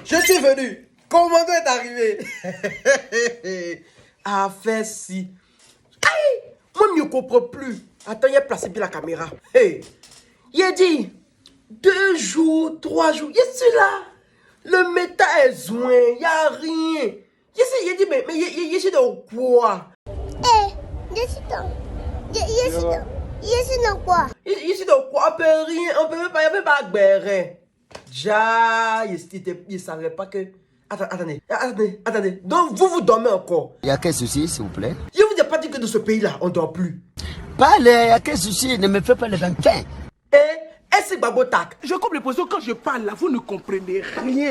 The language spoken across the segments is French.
Je suis venu. Commando est arrivé. Ah, fait si. Aïe, moi, je ne comprends plus. Attends, il a placé bien la caméra. Hey, il a dit 2 jours, 3 jours. Il est là. Le méta est zoin. Il n'y a rien. Il a dit, mais il est dans quoi? Je suis dans quoi? Il est dans quoi? On peut rien. On peut même pas gbérer. Ja, il ne savait pas que... Attendez. Donc, vous dormez encore? Il y a quel souci, s'il vous plaît? Je vous ai pas dit que dans ce pays-là, on ne dort plus. Parlez, il y a quel souci? Ne me fais pas les vampins. C'est Babotak. Je coupe les positions quand je parle là, vous ne comprenez rien.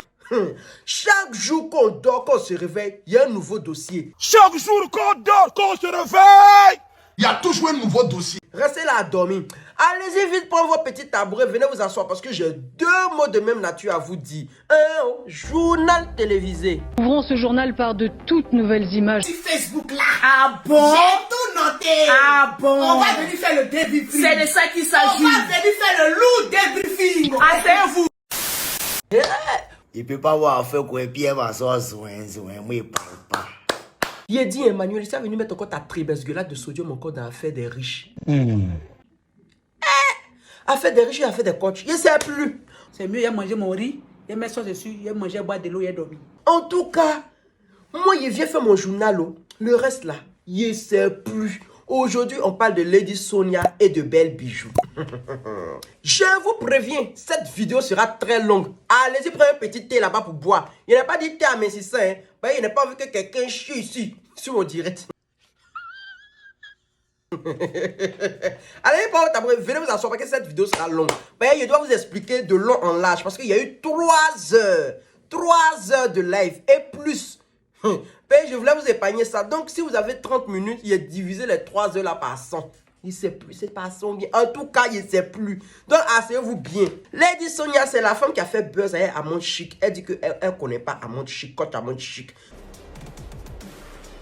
Chaque jour qu'on dort, qu'on se réveille, il y a un nouveau dossier. Chaque jour qu'on dort, qu'on se réveille, il y a toujours un nouveau dossier. Restez là à dormir. Allez-y vite prendre vos petits tabourets, venez vous asseoir parce que j'ai 2 mots de même nature à vous dire. Un journal télévisé. Ouvrons ce journal par de toutes nouvelles images. Sur Facebook là. Ah bon? J'ai tout noté. Ah bon? On va venir faire le débriefing. C'est de ça qu'il s'agit. On va venir faire le lourd débriefing. Asseyez-vous. Il ne peut pas avoir affaire quoi, Pierre va s'asseoir, moi il parle pas. Il a dit Emmanuel, tu es venu mettre encore ta tribesgueulade de sodium encore dans l'affaire des riches. Affaire des riches et affaire des coachs, il ne sait plus. C'est mieux, il a mangé mon riz, il a mis ça dessus, il a mangé, boire de l'eau, il a dormi. En tout cas, moi, il vient faire mon journal. Le reste là, il ne sait plus. Aujourd'hui, on parle de Lady Sonia et de Belle Bijou. Je vous préviens, cette vidéo sera très longue. Allez-y, prenez un petit thé là-bas pour boire. Il n'a pas dit thé amincissant. Hein. Il n'a pas vu que quelqu'un chie ici, sur mon direct. Allez, venez vous asseoir parce que cette vidéo sera longue. Je dois vous expliquer de long en large parce qu'il y a eu 3 heures. 3 heures de live et plus. Je voulais vous épargner ça. Donc, si vous avez 30 minutes, il a divisé les 3 heures là par 100. Il ne sait plus, c'est pas son bien. En tout cas, il ne sait plus. Donc, asseyez-vous bien. Lady Sonia, c'est la femme qui a fait buzz à Amont Chic. Elle dit qu'elle ne connaît pas Amont Chic, coach Amont Chic.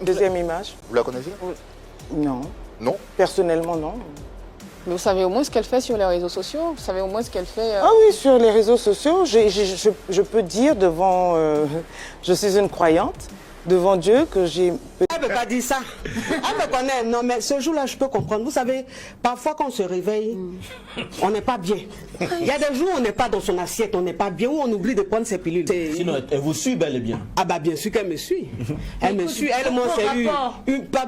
Deuxième image. Vous la connaissez? Non. Non? Personnellement, non. Mais vous savez au moins ce qu'elle fait sur les réseaux sociaux? Vous savez au moins ce qu'elle fait Ah oui, sur les réseaux sociaux, je peux dire devant... je suis une croyante. Devant Dieu que j'ai... Elle ne peut pas dire ça. Elle me connaît. Non, mais ce jour-là, je peux comprendre. Vous savez, parfois quand on se réveille, on n'est pas bien. Il y a des jours où on n'est pas dans son assiette, on n'est pas bien, où on oublie de prendre ses pilules. Sinon, elle vous suit bel et bien. Ah bah bien sûr qu'elle me suit. Elle me suit. Elle, moi, s'est eu pas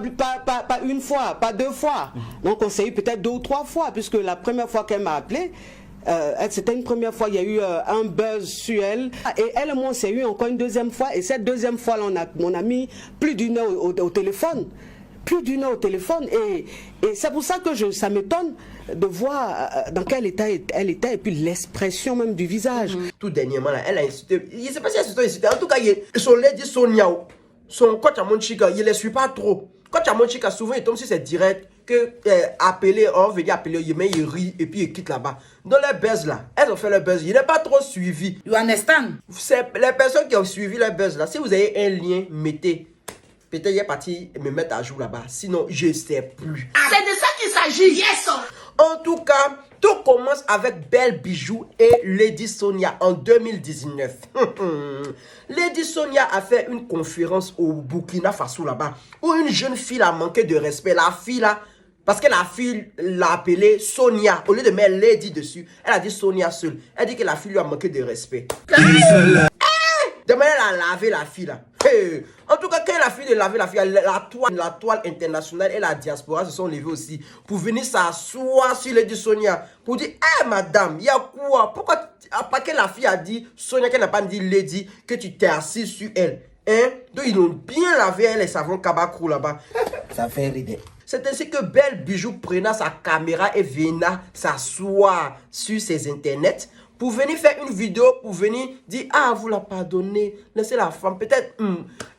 une fois, pas 2 fois. Donc on s'est eu peut-être 2 ou 3 fois, puisque la première fois qu'elle m'a appelé, c'était une première fois, il y a eu un buzz sur elle. Et elle et moi, on s'est eu encore une deuxième fois. Et cette deuxième fois, là, on a mis plus d'1 heure au téléphone. Plus d'1 heure au téléphone. Et c'est pour ça que ça m'étonne de voir dans quel état elle était. Et puis l'expression même du visage. Tout dernièrement, là, elle a insulté. Je ne sais pas si elle a insulté. En tout cas, son Lady Sonia, son coach Amont Chic, il ne les suit pas trop. Coach Amont Chic, souvent, il tombe sur ses directs. Que appeler, on veut dire appeler, mais il rit et puis il quitte là-bas. Dans les buzz là, elles ont fait le buzz, il n'est pas trop suivi. You understand? C'est les personnes qui ont suivi le buzz là. Si vous avez un lien, mettez. Peut-être il est parti me mettre à jour là-bas. Sinon, je ne sais plus. C'est de ça qu'il s'agit. Yes! En tout cas, tout commence avec Belle Bijou et Lady Sonia en 2019. Lady Sonia a fait une conférence au Burkina Faso là-bas où une jeune fille a manqué de respect. La fille là, parce que la fille l'a appelée Sonia. Au lieu de mettre Lady dessus, elle a dit Sonia seule. Elle dit que la fille lui a manqué de respect. Demain, elle a lavé la fille là. En tout cas, quand elle a fini de laver la fille, la toile internationale et la diaspora se sont levées aussi pour venir s'asseoir sur Lady Sonia. Pour dire, madame, il y a quoi? Pourquoi, après que la fille a dit Sonia, qu'elle n'a pas dit Lady, que tu t'es assis sur elle? Donc, ils ont bien lavé elle et savon Kabakrou là-bas. Ça fait rire. C'est ainsi que Belle Bijou prenait sa caméra et venait s'asseoir sur ses internets pour venir faire une vidéo, pour venir dire, vous la pardonnez, laissez la femme, peut-être,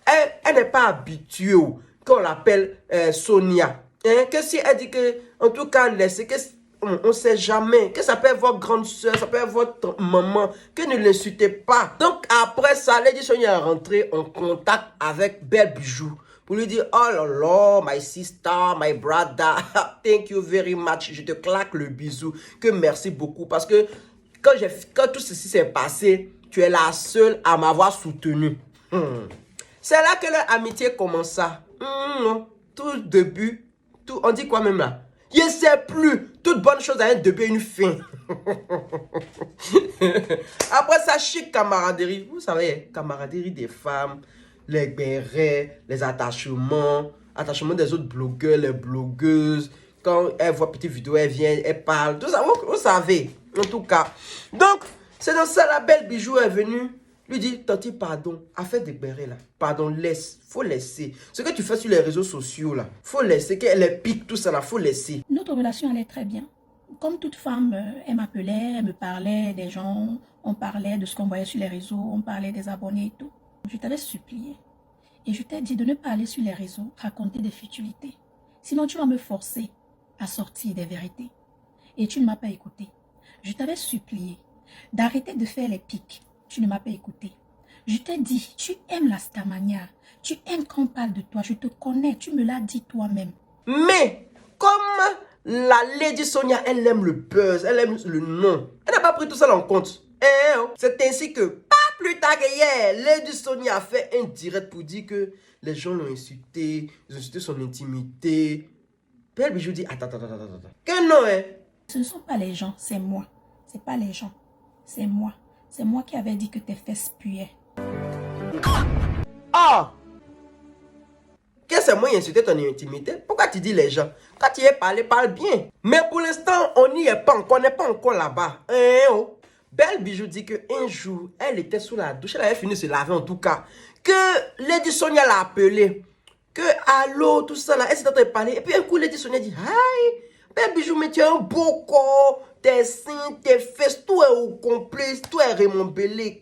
elle n'est pas habituée qu'on l'appelle Sonia. Que si elle dit que, en tout cas, laissez, que on ne sait jamais, que ça peut être votre grande soeur, ça peut être votre maman, que ne l'insultez pas. Donc après ça, Lady Sonia est rentrée en contact avec Belle Bijou pour lui dire, oh là là, my sister, my brother, thank you very much, je te claque le bisou, que merci beaucoup, parce que quand tout ceci s'est passé, tu es la seule à m'avoir soutenu. C'est là que leur amitié commença. Non, tout début, on dit quoi même là? Je ne sais plus. Toute bonne chose a un début et une fin. Après ça, chic camaraderie. Vous savez, camaraderie des femmes, les bérets, les attachements des autres blogueurs, les blogueuses. Quand elles voient petite vidéo, elles viennent, elles parlent. Tout ça, vous savez, en tout cas. Donc, c'est dans ça, la belle Bijou est venue. Lui dit, Tanti, pardon, affaire des bérets là. Pardon, laisse, faut laisser. Ce que tu fais sur les réseaux sociaux là, faut laisser. Qu'elle les pique, tout ça là, faut laisser. Notre relation allait très bien. Comme toute femme, elle m'appelait, elle me parlait des gens, on parlait de ce qu'on voyait sur les réseaux, on parlait des abonnés et tout. Je t'avais supplié et je t'ai dit de ne pas aller sur les réseaux raconter des futilités. Sinon, tu vas me forcer à sortir des vérités. Et tu ne m'as pas écouté. Je t'avais supplié d'arrêter de faire les piques. Tu ne m'as pas écouté. Je t'ai dit, tu aimes la Starmania. Tu aimes qu'on parle de toi. Je te connais. Tu me l'as dit toi-même. Mais, comme la Lady Sonia, elle aime le buzz, elle aime le nom. Elle n'a pas pris tout ça en compte. C'est ainsi que, pas plus tard que hier, Lady Sonia a fait un direct pour dire que les gens l'ont insulté, ils ont insulté son intimité. Belle Bijou dit, attends. Que non, hein? Ce ne sont pas les gens, c'est moi. C'est pas les gens, c'est moi. C'est moi qui avais dit que tes fesses puaient. Ah! Qu'est-ce que c'est moi qui insulté ton intimité? Pourquoi tu dis les gens? Quand tu y es parlé, parle bien. Mais pour l'instant, on n'y est pas encore, on n'est pas encore là-bas. Belle Bijou dit qu'un jour, elle était sous la douche, elle avait fini de se laver en tout cas. Que Lady Sonia l'a appelée. Que allô, tout ça là, elle s'est en train de parler. Et puis un coup, Lady Sonia dit, hi, Belle Bijou, mais tu as un beau corps. Tes seins, tes fesses, tout est au complet, tout est remontbellé.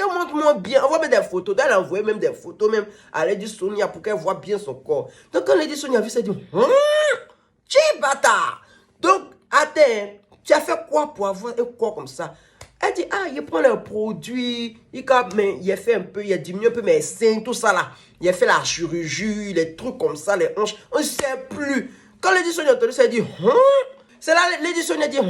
Montre-moi bien. Envoie même des photos. Elle a envoyé même des photos même à Lady Sonia pour qu'elle voit bien son corps. Donc quand Lady Sonia a vu ça, elle dit, tu bâtard. Donc, attends, tu as fait quoi pour avoir un corps comme ça? Elle dit, il prend les produits, il a fait un peu, il a diminué un peu mes seins, tout ça là. Il a fait la chirurgie, les trucs comme ça, les hanches. On ne sait plus. Quand Lady Sonia a entendu ça, elle dit, c'est là, Lady Sonia dit,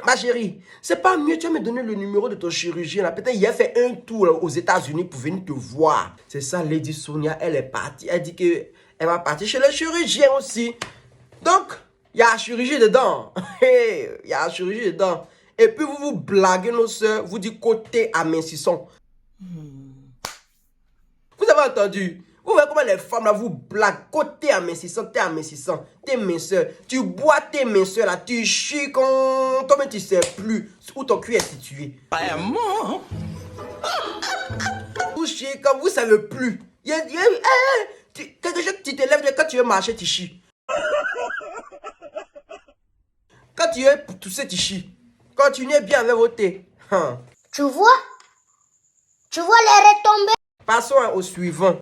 ma chérie, c'est pas mieux, tu vas me donner le numéro de ton chirurgien là. Peut-être il a fait un tour là, aux États-Unis pour venir te voir. C'est ça, Lady Sonia, elle est partie. Elle dit qu'elle va partir chez le chirurgien aussi. Donc, il y a la chirurgie dedans. Il y a la chirurgie dedans. Et puis vous vous blaguez nos soeurs, vous dites côté amincissant. Vous avez entendu? Vous voyez comment les femmes là vous blaguent. Côté amincissant, t'es minceur. Tu bois tes minceurs là, tu chies quand toi-même tu sais plus où ton cul est situé. Vraiment? Vous chiez quand vous savez plus. Quelque chose, tu te lèves quand tu veux marcher, tu chies. Quand tu veux tousser, tu chies. Continuez bien avec vos thés. Tu vois les retombées? Passons au suivant.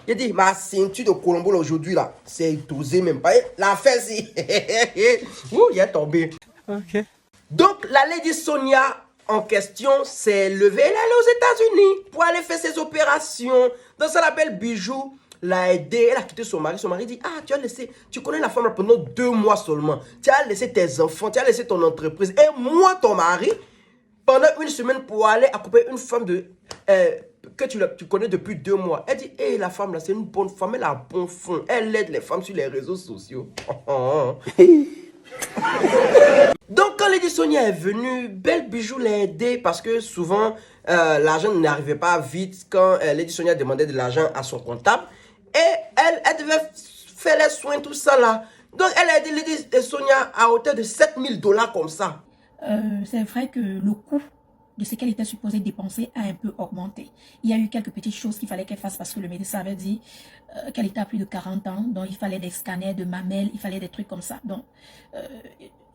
J'ai dit, ma ceinture de Colombo aujourd'hui là, c'est dosé même pas. La fesse, il est tombé. Ok. Donc, la Lady Sonia en question s'est levée. Elle est allée aux États-Unis pour aller faire ses opérations. Dans ça, la belle Bijou l'a aidé. Elle a quitté son mari. Son mari dit, tu connais la femme là pendant 2 mois seulement. Tu as laissé tes enfants, tu as laissé ton entreprise. Et moi, ton mari, pendant 1 semaine pour aller accompagner une femme que tu connais depuis 2 mois. Elle dit, la femme là, c'est une bonne femme, elle a un bon fond. Elle aide les femmes sur les réseaux sociaux. Donc quand Lady Sonia est venue, Belle Bijou l'a aidé parce que souvent l'argent n'arrivait pas vite quand Lady Sonia demandait de l'argent à son comptable. Et elle devait faire les soins, tout ça là. Donc elle a aidé Lady Sonia à hauteur de $7,000 comme ça. C'est vrai que le coût de ce qu'elle était supposée dépenser a un peu augmenté. Il y a eu quelques petites choses qu'il fallait qu'elle fasse parce que le médecin avait dit qu'elle était à plus de 40 ans. Donc il fallait des scanners de mamelles, il fallait des trucs comme ça. Donc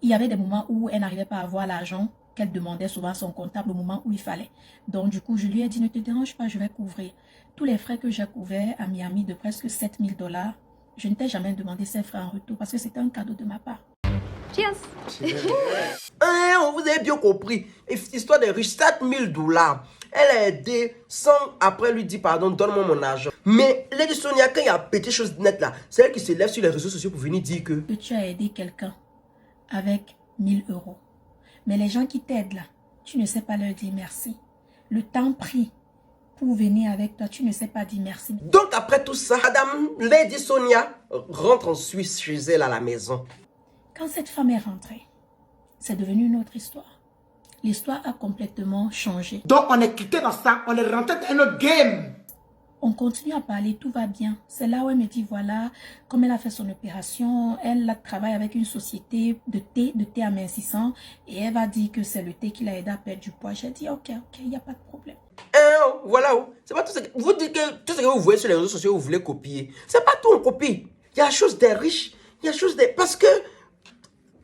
il y avait des moments où elle n'arrivait pas à avoir l'argent qu'elle demandait souvent à son comptable au moment où il fallait. Donc du coup je lui ai dit, ne te dérange pas, je vais couvrir. Tous les frais que j'ai couverts à Miami de presque $7,000, je ne t'ai jamais demandé ces frais en retour parce que c'était un cadeau de ma part. Cheers. On vous avez bien compris. Histoire de riche, $7,000. Elle a aidé sans après lui dire pardon, donne-moi mon argent. Mais Lady Sonia, quand il y a pété chose nette là, c'est elle qui se lève sur les réseaux sociaux pour venir dire que tu as aidé quelqu'un avec 1 000 €. Mais les gens qui t'aident là, tu ne sais pas leur dire merci. le temps pris pour venir avec toi, tu ne sais pas dire merci. Donc après tout ça, Madame Lady Sonia rentre en Suisse chez elle à la maison. Quand cette femme est rentrée, c'est devenu une autre histoire. L'histoire a complètement changé. Donc on est quitté dans ça, on est rentré dans un autre game. On continue à parler, tout va bien. C'est là où elle me dit, voilà, comme elle a fait son opération, elle travaille avec une société de thé amincissant, et elle va dire que c'est le thé qui l'a aidé à perdre du poids. J'ai dit, ok, il n'y a pas de problème. Voilà, c'est pas tout ce que vous dites que tout ce que vous voyez sur les réseaux sociaux, vous voulez copier. C'est pas tout on copie. Il y a chose des riches, il y a chose des... Parce que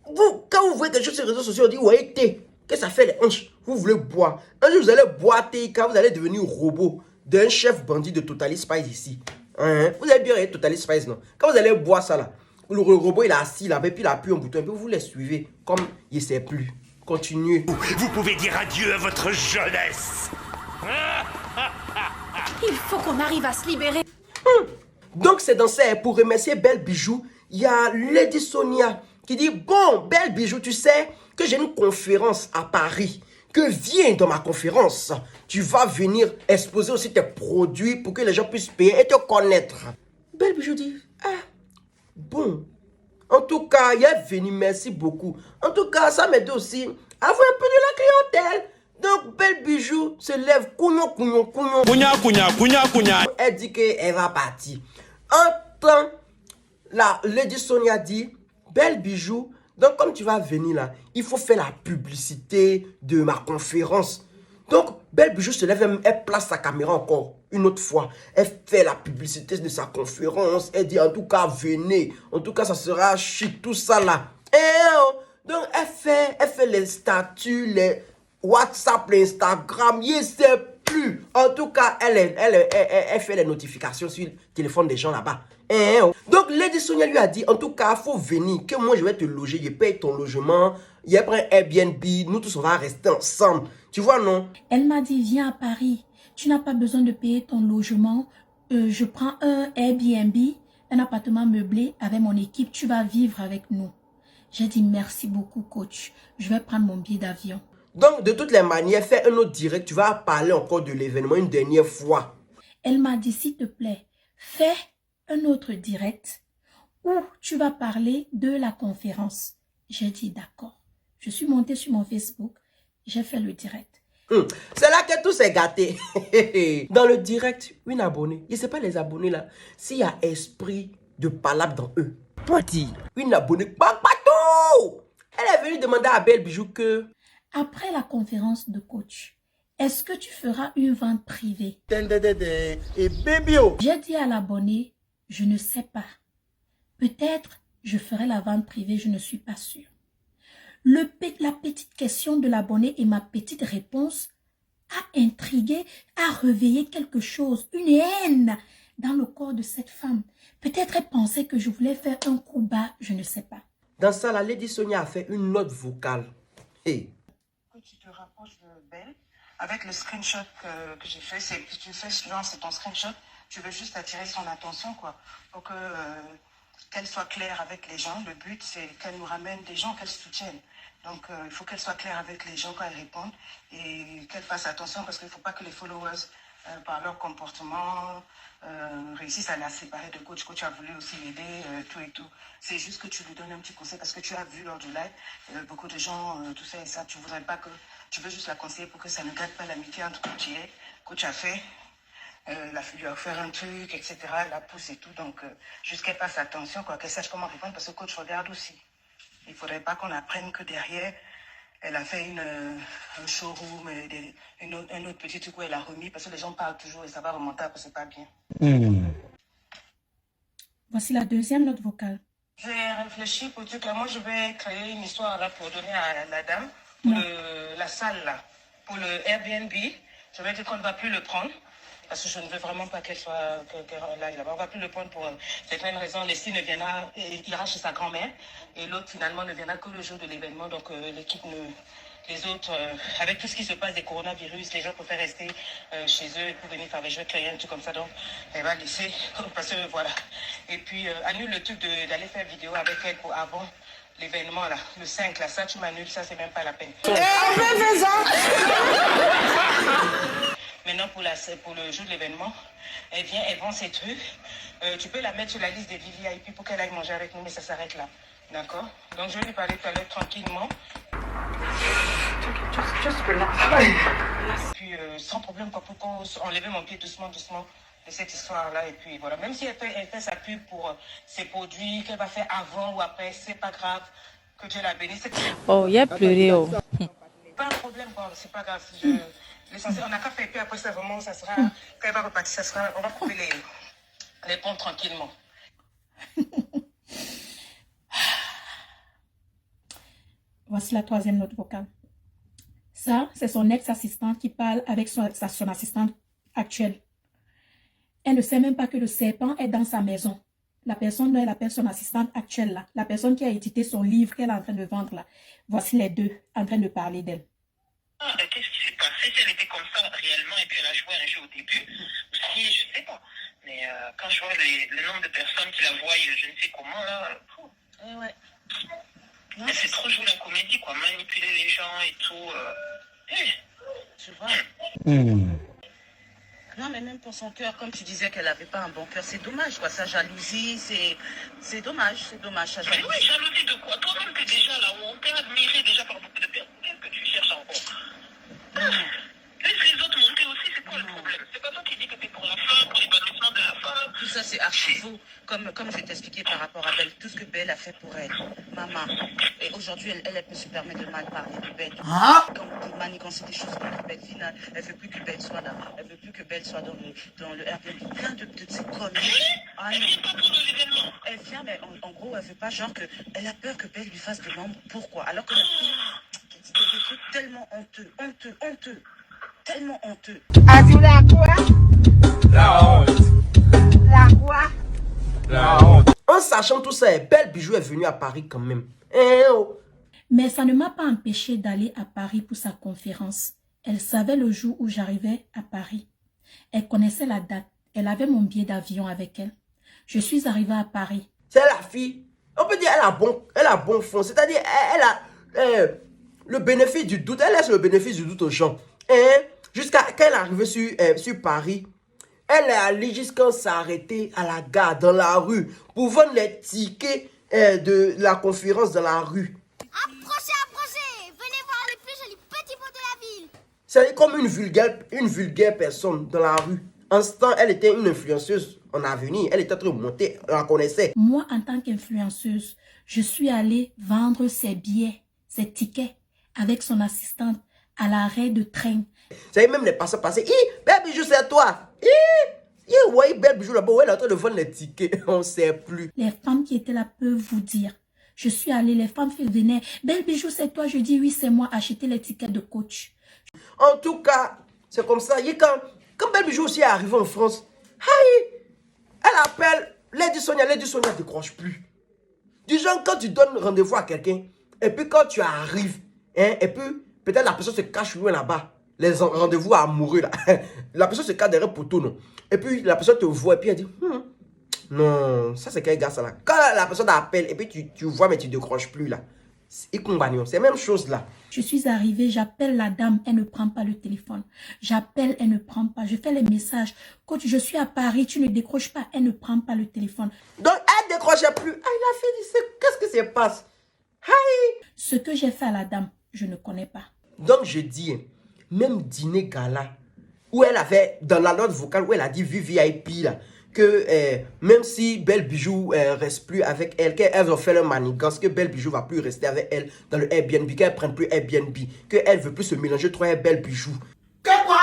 vous, quand vous voyez quelque chose sur les réseaux sociaux, on dit, ouais, thé, que ça fait les hanches, vous voulez boire. Un jour, vous allez boire thé, quand vous allez devenir robot d'un chef bandit de Totally Spice ici. Vous avez bien regardé Totally Spice, non? Quand vous allez boire ça là, le robot il est assis là, et puis il appuie un bouton, et puis vous les suivez, comme il ne sait plus. Continuez. Vous pouvez dire adieu à votre jeunesse. Il faut qu'on arrive à se libérer. Donc c'est dans ça, pour remercier Belle Bijou, il y a Lady Sonia qui dit, bon, Belle Bijou, tu sais que j'ai une conférence à Paris, que viens dans ma conférence, tu vas venir exposer aussi tes produits pour que les gens puissent payer et te connaître. Belle Bijou dit, bon, en tout cas, il est venu, merci beaucoup. En tout cas, ça m'aide aussi à avoir un peu de la clientèle. Donc, Belle Bijou se lève, elle dit qu'elle va partir. En temps, la Lady Sonia dit, Belle Bijou, donc comme tu vas venir là, il faut faire la publicité de ma conférence. Donc, Belle Bijou se lève, elle place sa caméra encore une autre fois. Elle fait la publicité de sa conférence. Elle dit, en tout cas, venez. En tout cas, ça sera chic, tout ça là. Donc, elle fait les statuts, les WhatsApp, les Instagram, je ne sais plus. En tout cas, elle fait les notifications sur le téléphone des gens là-bas. Donc, Lady Sonia lui a dit, en tout cas, il faut venir, que moi je vais te loger, je paye ton logement, il y a un Airbnb, nous tous on va rester ensemble. Tu vois, non? Elle m'a dit, viens à Paris, tu n'as pas besoin de payer ton logement, je prends un Airbnb, un appartement meublé avec mon équipe, tu vas vivre avec nous. J'ai dit, merci beaucoup coach, je vais prendre mon billet d'avion. Donc, de toutes les manières, fais un autre direct, tu vas parler encore de l'événement une dernière fois. Elle m'a dit, s'il te plaît, fais un autre direct où tu vas parler de la conférence. J'ai dit d'accord. Je suis montée sur mon Facebook, j'ai fait le direct. C'est là que tout s'est gâté. Dans le direct, une abonnée, je ne sais pas les abonnés là, s'il y a esprit de palabre dans eux. Parti. Une abonnée, partout. Elle est venue demander à Belle Bijou que... Après la conférence de coach, est-ce que tu feras une vente privée? J'ai dit à l'abonné, je ne sais pas. Peut-être je ferai la vente privée, je ne suis pas sûre. La petite question de l'abonné et ma petite réponse a intrigué, a réveillé quelque chose, une haine dans le corps de cette femme. Peut-être elle pensait que je voulais faire un coup bas, je ne sais pas. Dans ça, la Lady Sonia a fait une note vocale. Hey. Tu te rapproches de Belle avec le screenshot que j'ai fait. Tu fais genre, c'est ton screenshot. Tu veux juste attirer son attention, quoi, pour que qu'elle soit claire avec les gens. Le but, c'est qu'elle nous ramène des gens qu'elle soutienne. Donc, il faut qu'elle soit claire avec les gens quand elle répond et qu'elle fasse attention parce qu'il ne faut pas que les followers, par leur comportement, réussissent à la séparer de coach. Coach a voulu aussi l'aider, tout et tout. C'est juste que tu lui donnes un petit conseil parce que tu as vu lors du live, beaucoup de gens, tout ça et ça, tu voudrais pas que... Tu veux juste la conseiller pour que ça ne gâte pas l'amitié entre coach et elle. Coach a fait... lui a offert un truc, etc. La pousse et tout. Donc, juste qu'elle fasse attention, quoi, qu'elle sache comment répondre, parce que coach regarde aussi. Il ne faudrait pas qu'on apprenne que derrière, elle a fait un showroom, un autre petit truc où elle a remis, parce que les gens parlent toujours et ça va remonter après, c'est pas bien. Voici la deuxième note vocale. J'ai réfléchi pour dire que moi, je vais créer une histoire là pour donner à la dame, pour la salle là, pour le Airbnb. Je vais dire qu'on ne va plus le prendre. Parce que je ne veux vraiment pas qu'elle soit là. On ne va plus le prendre pour certaines raisons. Leslie ira chez sa grand-mère et l'autre finalement ne viendra que le jour de l'événement. Donc l'équipe, les autres, avec tout ce qui se passe des coronavirus, les gens préfèrent rester chez eux pour venir faire des jeux, créer un truc comme ça. Donc elle va laisser, parce que voilà. Et puis annule le truc d'aller faire vidéo avec elle pour avant l'événement là, le 5 là, ça tu m'annules, ça c'est même pas la peine. Maintenant pour le jour de l'événement, elle vient, elle vend ses trucs. Tu peux la mettre sur la liste des VIP pour qu'elle aille manger avec nous, mais ça s'arrête là. D'accord? Donc je vais lui parler tout à l'heure tranquillement. Puis sans problème, quoi, pour qu'on enlève mon pied doucement de cette histoire-là. Et puis voilà, même si elle fait sa pub pour ses produits, qu'elle va faire avant ou après, c'est pas grave. Que Dieu la bénisse. Oh, il y a pleuré. Oh. Pas un problème, quoi, c'est pas grave. L'essentiel, on n'a qu'à faire, et puis après ça, vraiment, ça sera, quand elle va repartir, ça sera, on va couper les ponts tranquillement. Voici la troisième note vocale. Ça, c'est son ex-assistante qui parle avec son assistante actuelle. Elle ne sait même pas que le serpent est dans sa maison. La personne dont elle appelle son assistante actuelle là, la personne qui a édité son livre qu'elle est en train de vendre là. Voici les deux en train de parler d'elle. Qu'est-ce qui s'est passé? Si elle était comme ça réellement et puis elle a joué un jeu au début, ou si, je sais pas. Mais quand je vois le nombre de personnes qui la voient, je ne sais comment là, ouais. Elle sait trop jouer la comédie, quoi, manipuler les gens et tout. Tu vois? Non, mais même pour son cœur, comme tu disais qu'elle n'avait pas un bon cœur, c'est dommage, quoi. Sa jalousie, c'est dommage, sa jalousie. Mais oui, jalousie de quoi? Toi-même, t'es déjà là où on t'est admiré déjà par beaucoup de personnes. Qu'est-ce que tu cherches encore? Laisse les autres monter aussi, c'est quoi le problème? C'est pas toi qui dis que t'es pour la femme, pour l'épanouissement de la femme. Tout ça, c'est archi faux. Comme je t'ai expliqué par rapport à Belle, tout ce que Belle a fait pour elle, maman. Et aujourd'hui, elle peut se permettre de mal parler de Belle. De manigancer des choses contre Belle. Final, elle veut plus que Belle soit là. Elle veut plus que Belle soit dans le Airbnb. Plein de ces conneries. Elle vient pas pour l'événement. Elle vient, mais en gros, elle veut pas, genre, elle a peur que Belle lui fasse de l'ombre. Pourquoi? Alors que la fille, c'est des trucs tellement honteux. Tellement honteux. La quoi? La honte. La quoi? La honte. En sachant tout ça, Belle Bijou est venue à Paris quand même. Mais ça ne m'a pas empêché d'aller à Paris pour sa conférence. Elle savait le jour où j'arrivais à Paris. Elle connaissait la date. Elle avait mon billet d'avion avec elle. Je suis arrivée à Paris. C'est la fille. On peut dire elle a bon fond. C'est-à-dire elle a le bénéfice du doute. Elle laisse le bénéfice du doute aux gens. Jusqu'à quand elle est arrivée sur Paris, elle est allée jusqu'à s'arrêter à la gare, dans la rue, pour vendre les tickets de la conférence dans la rue. Approchez, venez voir les plus jolis petits pots de la ville. C'est comme une vulgaire personne dans la rue. En ce temps, elle était une influenceuse en avenir. Elle était très montée, on la connaissait. Moi, en tant qu'influenceuse, je suis allée vendre ses billets, ses tickets, avec son assistante à l'arrêt de train. Vous savez, même les passants passaient. Belle Bijou, c'est toi. Ouais, Belle Bijou là-bas, elle est en train de vendre les tickets. On ne sait plus. Les femmes qui étaient là peuvent vous dire. Je suis allée, les femmes venaient. Belle Bijou, c'est toi? Je dis oui, c'est moi. Acheter les tickets de coach. En tout cas, c'est comme ça. Quand Belle Bijou aussi est arrivée en France, elle appelle Lady Sonia ne décroche plus. Du genre, quand tu donnes rendez-vous à quelqu'un, et puis quand tu arrives, et puis peut-être la personne se cache loin là-bas. Les rendez-vous amoureux là. La personne se cache derrière poteau, non. Et puis la personne te voit et puis elle dit non, ça c'est quel gars ça là. Quand la personne t'appelle et puis tu vois mais tu décroches plus là. C'est la même chose là. Je suis arrivée, j'appelle la dame, elle ne prend pas le téléphone. J'appelle, elle ne prend pas. Je fais les messages. Coach, je suis à Paris, tu ne décroches pas, elle ne prend pas le téléphone. Donc elle ne décrochait plus. Il a fait, qu'est-ce qui se passe? Ce que j'ai fait à la dame, je ne connais pas. Donc je dis, même dîner gala, où elle avait, dans la note vocale, où elle a dit VIP là, que même si Belle Bijou reste plus avec elle, qu'elles ont fait leur manigance, que Belle Bijou va plus rester avec elle dans le Airbnb, qu'elle prenne plus Airbnb, qu'elle veut plus se mélanger trop avec Belle Bijou. Que quoi?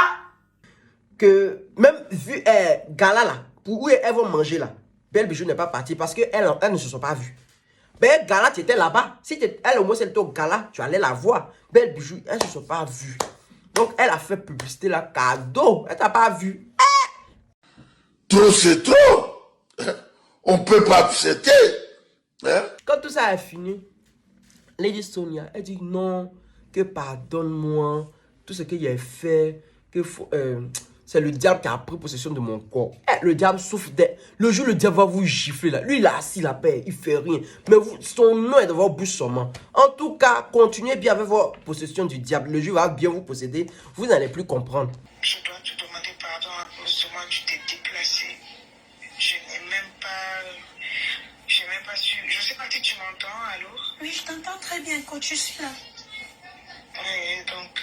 Que même vu gala là, pour où elles vont manger là, Belle Bijou n'est pas partie parce qu'elles ne se sont pas vues. Ben gala, tu étais là-bas. Si elle au moins elle était au gala, tu allais la voir. Belle Bijou, elles ne se sont pas vues. Donc elle a fait publicité là, cadeau. Elle t'a pas vu. Trop c'est trop. On peut pas accepter. Quand tout ça est fini, Lady Sonia, elle dit non, que pardonne-moi, tout ce que j'ai fait, que c'est le diable qui a pris possession de mon corps. Le diable souffre. Le jour, le diable va vous gifler là. Lui, il a assis la paix, il fait rien. Mais vous, son nom est dans votre bouche seulement. En tout cas, continuez bien avec votre possession du diable. Le jour va bien vous posséder. Vous n'allez plus comprendre. Je dois te demander pardon à cause de moi, tu t'es déplacé. Je n'ai même pas su. Je sais pas si tu m'entends, allô? Oui, je t'entends très bien, coach, je suis là. Oui, donc,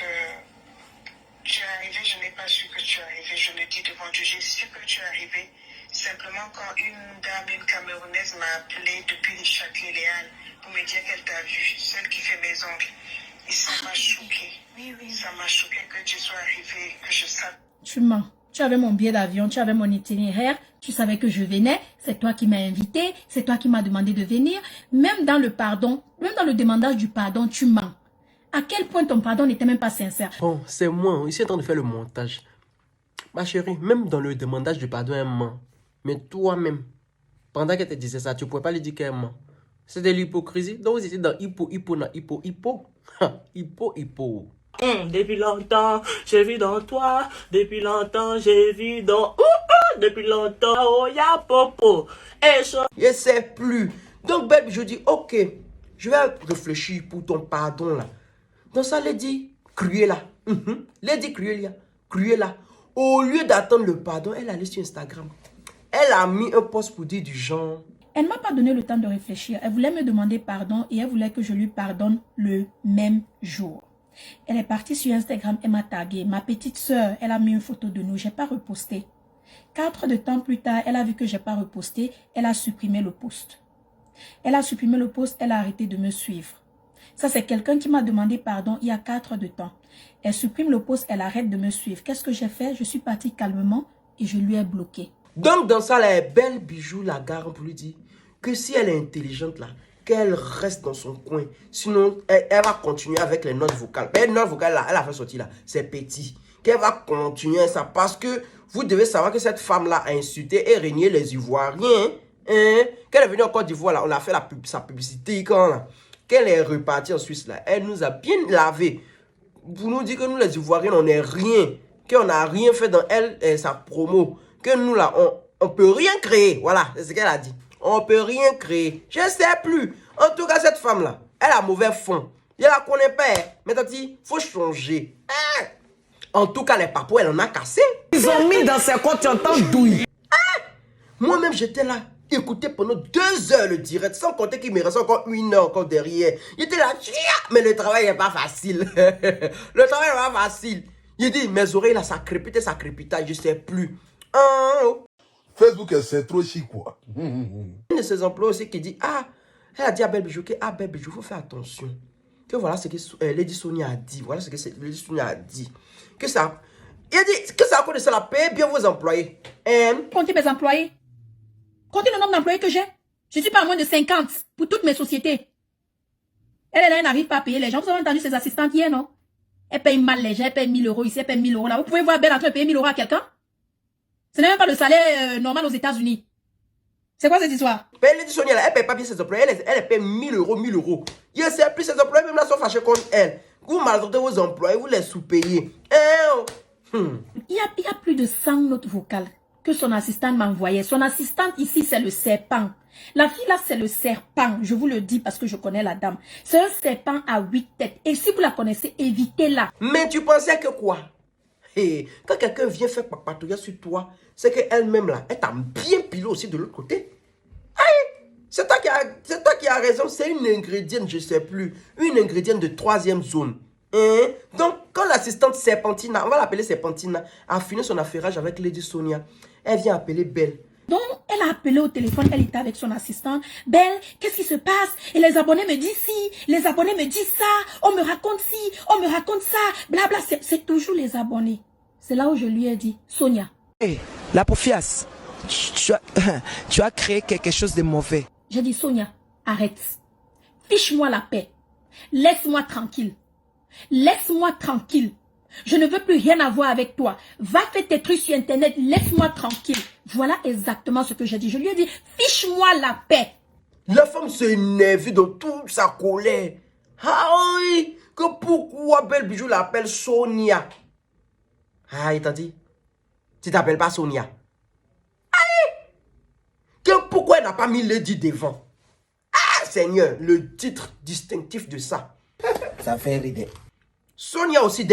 tu es arrivé, je n'ai pas su que tu es arrivé. Je le dis devant Dieu, j'ai su que tu es arrivé. Simplement, quand une dame, une Camerounaise m'a appelé depuis les Châtelet-Léal pour me dire qu'elle t'a vu, celle qui fait mes ongles. Et ça m'a choqué. Oui, oui. Ça m'a choqué que tu sois arrivé, que je sache. Tu mens. Tu avais mon billet d'avion, tu avais mon itinéraire, tu savais que je venais, c'est toi qui m'as invité, c'est toi qui m'as demandé de venir. Même dans le pardon, même dans le demandage du pardon, tu mens. À quel point ton pardon n'était même pas sincère? Bon, c'est moi, ici en train de faire le montage. Ma chérie, même dans le demandage du pardon, elle ment. Mais toi-même, pendant qu'elle te disait ça, tu ne pouvais pas lui dire qu'elle ment. C'est de l'hypocrisie. Donc vous étiez dans hypo. Hypo. Depuis longtemps, j'ai vu dans toi. Depuis longtemps, j'ai vu dans... depuis longtemps, oh ya popo. Je ne sais plus. Donc, belle, je dis, ok, je vais réfléchir pour ton pardon là. Donc ça, Lady Cruella. Lady Cruella. Au lieu d'attendre le pardon, elle allait sur Instagram. Elle a mis un post pour dire du genre. Elle ne m'a pas donné le temps de réfléchir. Elle voulait me demander pardon et elle voulait que je lui pardonne le même jour. Elle est partie sur Instagram, elle m'a tagué. Ma petite soeur, elle a mis une photo de nous. Je n'ai pas reposté. 4 heures de temps plus tard, elle a vu que je n'ai pas reposté. Elle a supprimé le post. Elle a supprimé le post, elle a arrêté de me suivre. Ça, c'est quelqu'un qui m'a demandé pardon il y a 4 heures de temps. Elle supprime le post, elle arrête de me suivre. Qu'est-ce que j'ai fait? Je suis partie calmement et je lui ai bloqué. Donc, dans ça, la belle Bijou la garde pour lui dire que si elle est intelligente là, qu'elle reste dans son coin. Sinon, elle va continuer avec les notes vocales. Les notes vocales là, elle a fait sortir là, c'est petit. Qu'elle va continuer ça parce que vous devez savoir que cette femme-là a insulté et régné les Ivoiriens. Qu'elle est venue en Côte d'Ivoire là, on a fait sa publicité quand là. Qu'elle est repartie en Suisse là, elle nous a bien lavé. Vous nous dites que nous les Ivoiriens, on n'est rien. Qu'on n'a rien fait dans elle et sa promo. Que nous là, on peut rien créer. Voilà, c'est ce qu'elle a dit. On peut rien créer. Je ne sais plus. En tout cas, cette femme-là, elle a mauvais fond. Je la connais pas. Mais t'as dit, faut changer. En tout cas, les papous, elle en a cassé. Ils ont mis dans ses comptes, tu entends douille. Moi-même, j'étais là. Écoutez pendant 2 heures le direct. Sans compter qu'il me reste encore 1 heure encore derrière. J'étais là. Mais le travail n'est pas facile. Le travail n'est pas facile. Il dit, mes oreilles là, ça crépite, je ne sais plus. Facebook, c'est trop chic, quoi. Un de ses emplois aussi qui dit, elle a dit à Belle Bijou que, Belle Bijou, il faut faire attention. Que voilà ce que Lady Sonia a dit. Voilà ce que Lady Sonia a dit. Que ça, il a dit que ça a cause de ça, la paye bien vos employés. Comptez mes employés. Comptez le nombre d'employés que j'ai. Je ne suis pas à moins de 50 pour toutes mes sociétés. Elle n'arrive pas à payer les gens. Vous avez entendu ses assistantes hier, non? Elle paye mal les gens, elle paye 1000 euros ici, elle paye 1000 euros là. Vous pouvez voir Belle en train de payer 1000 euros à quelqu'un? Ce n'est même pas le salaire normal aux États-Unis. C'est quoi cette histoire? Lady Sonia, elle ne paye pas bien ses employés. Elle paye 1000 euros, 1000 euros. Il sait plus ses employés, même là, sont fâchés contre elle. Vous maltraitez vos employés, vous les sous-payez. Il y a plus de 100 notes vocales que son assistante m'envoyait. Son assistante ici, c'est le serpent. La fille là, c'est le serpent. Je vous le dis parce que je connais la dame. C'est un serpent à 8 têtes. Et si vous la connaissez, évitez-la. Mais tu pensais que quoi? Quand quelqu'un vient faire papatouiller sur toi, c'est qu'elle-même là, elle t'a bien pilé aussi de l'autre côté. C'est toi qui as raison, c'est une ingrédiente, je ne sais plus. Une ingrédiente de 3e zone. Donc, quand l'assistante Serpentina, on va l'appeler Serpentina, a fini son affairage avec Lady Sonia, elle vient appeler Belle. Donc, elle a appelé au téléphone, elle était avec son assistante. Belle, qu'est-ce qui se passe? Et les abonnés me disent ci, les abonnés me disent ça, on me raconte ci, on me raconte ça, blabla, c'est toujours les abonnés. C'est là où je lui ai dit, Sonia. La Pofias, tu as créé quelque chose de mauvais. J'ai dit, Sonia, arrête. Fiche-moi la paix. Laisse-moi tranquille. Laisse-moi tranquille. Je ne veux plus rien avoir avec toi. Va faire tes trucs sur Internet. Laisse-moi tranquille. Voilà exactement ce que j'ai dit. Je lui ai dit, fiche-moi la paix. La femme s'est énervée dans toute sa colère. Ah oui, que pourquoi Belle Bijou l'appelle Sonia? Il t'a dit, Tu t'appelles pas Sonia. Pourquoi elle n'a pas mis Lady devant? Ah, Seigneur, le titre distinctif de ça. Ça fait rire. Sonia aussi,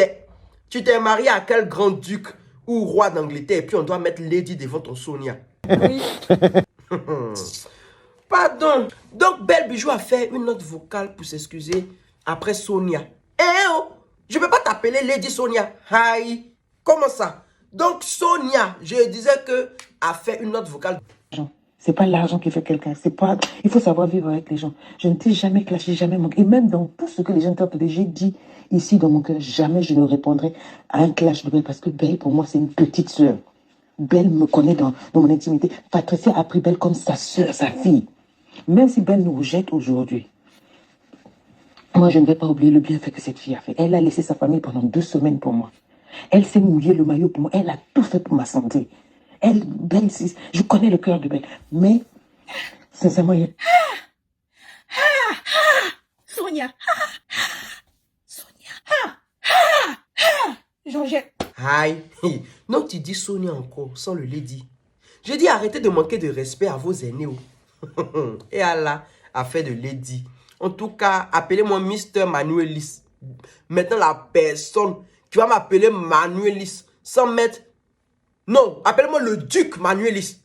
tu t'es marié à quel grand-duc ou roi d'Angleterre et puis on doit mettre Lady devant ton Sonia. Oui. Pardon. Donc, Belle Bijou a fait une note vocale pour s'excuser après Sonia. Eh oh, je ne peux pas t'appeler Lady Sonia. Hi. Comment ça? Donc, Sonia, je disais que a fait une note vocale. C'est pas l'argent qui fait quelqu'un. C'est pas. Il faut savoir vivre avec les gens. Je ne t'ai jamais clashé, jamais manqué. Et même dans tout ce que les gens t'ont entendu, j'ai dit ici dans mon cœur, jamais je ne répondrai à un clash de Belle parce que Belle, pour moi, c'est une petite sœur. Belle me connaît dans mon intimité. Patricia a pris Belle comme sa sœur, sa fille. Même si Belle nous rejette aujourd'hui, moi, je ne vais pas oublier le bienfait que cette fille a fait. Elle a laissé sa famille pendant 2 semaines pour moi. Elle s'est mouillée le maillot pour moi. Elle a tout fait pour ma santé. Elle, Belle, je connais le cœur de Belle. Mais, sincèrement, il y a... Sonia. J'en jette. Aïe. Non, tu dis Sonia encore, sans le Lady. Je dis arrêtez de manquer de respect à vos aînés. Et Allah a fait de Lady. En tout cas, appelez-moi Mr. Manuelis. Maintenant, la personne qui va m'appeler Manuelis sans mettre... Non, appelle-moi le duc Manuelis.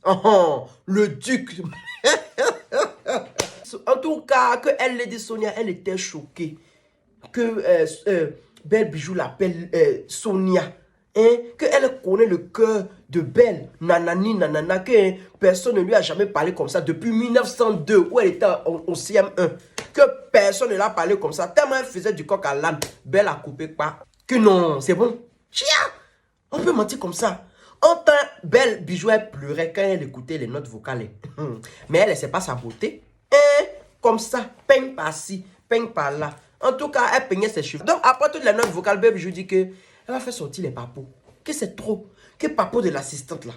Le duc. En tout cas, que elle, Lady Sonia, elle était choquée. Que Belle Bijou l'appelle Sonia. Hein? Qu'elle connaît le cœur de Belle. Nanani, nanana. Que personne ne lui a jamais parlé comme ça depuis 1902 où elle était au CM1. Que personne ne l'a parlé comme ça. Tellement elle faisait du coq à l'âne. Belle a coupé pas. Que non, c'est bon. Chia! On peut mentir comme ça. Enfin, Belle Bijou, elle pleurait quand elle écoutait les notes vocales. Mais elle ne sait pas sa beauté. Comme ça, peigne par-ci, peigne par-là. En tout cas, elle peignait ses cheveux. Donc, après toutes les notes vocales, Belle Bijou dit que elle va faire sortir les papos. Que c'est trop. Que papo de l'assistante là.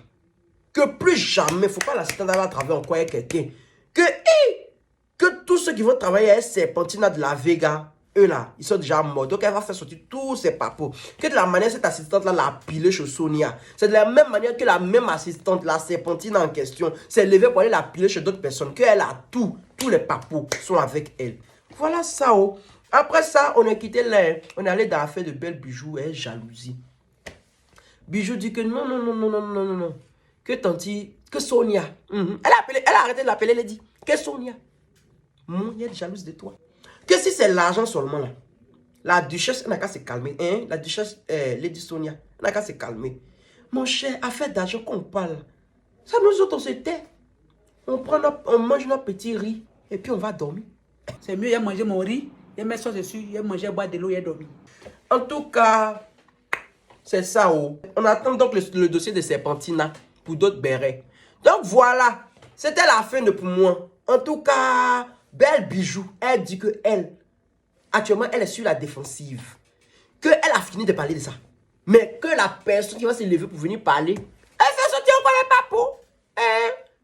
Que plus jamais, il ne faut pas l'assistante aller travailler en quoi avec quelqu'un. Que tous ceux qui vont travailler avec Serpentina de la Vega, eux là, ils sont déjà morts. Donc elle va faire sortir tous ces papos. Que de la manière cette assistante là l'a pilé chez Sonia. C'est de la même manière que la même assistante, la Serpentina en question, s'est levée pour aller la piler chez d'autres personnes. Qu'elle a tous les papos sont avec elle. Voilà ça. Oh. Après ça, on a quitté l'air. On est allé dans l'affaire de Belle Bijou et jalousie. Bijou dit que non. Que tanti, que Sonia. Elle a arrêté de l'appeler, elle a dit que Sonia. Il y a jalouse de toi. Que si c'est l'argent seulement là. La duchesse n'a qu'à se calmer. Hein? La duchesse Lady Sonia n'a qu'à se calmer. Mon cher, affaire d'argent qu'on parle. Ça nous autres on se tait. On mange notre petit riz et puis on va dormir. C'est mieux, il a mangé mon riz, il a mis ça dessus, il a mangé, boire de l'eau, il a dormi. En tout cas, c'est ça. Oh. On attend donc le dossier de Serpentina pour d'autres bérets. Donc voilà, c'était la fin de pour moi. En tout cas, Belle Bijou, elle dit que elle, actuellement, elle est sur la défensive. Que elle a fini de parler de ça. Mais que la personne qui va se lever pour venir parler, elle fait sortir encore les papos.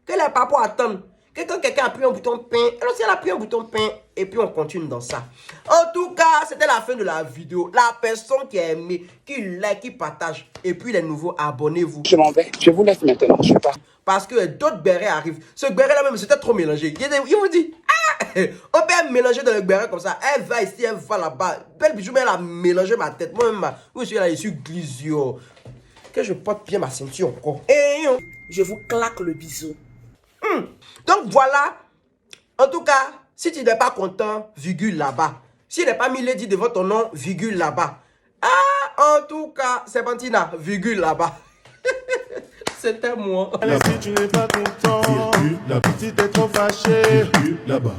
Que les papos attendent. Que quand quelqu'un appuie un bouton pain, elle aussi elle appuie un bouton pain. Et puis on continue dans ça. En tout cas, c'était la fin de la vidéo. La personne qui a aimé, qui like, qui partage. Et puis les nouveaux, abonnez-vous. Je m'en vais. Je vous laisse maintenant. Je pars. Parce que d'autres bérets arrivent. Ce béret là même, c'était trop mélangé. Il vous dit, on peut mélanger dans le béret comme ça. Elle va ici, elle va là-bas. Belle Bijou, mais elle a mélangé ma tête. Moi-même, je suis là, je suis glisio. Que je porte bien ma ceinture encore. Et je vous claque le bisou. Donc voilà. En tout cas, si tu n'es pas content, virgule là-bas. Si tu n'es pas mis Lady devant ton nom, virgule là-bas. Ah, en tout cas, Serpentina, virgule là-bas. C'était moi. Si tu n'es pas content, si t'es trop fâché, là-bas.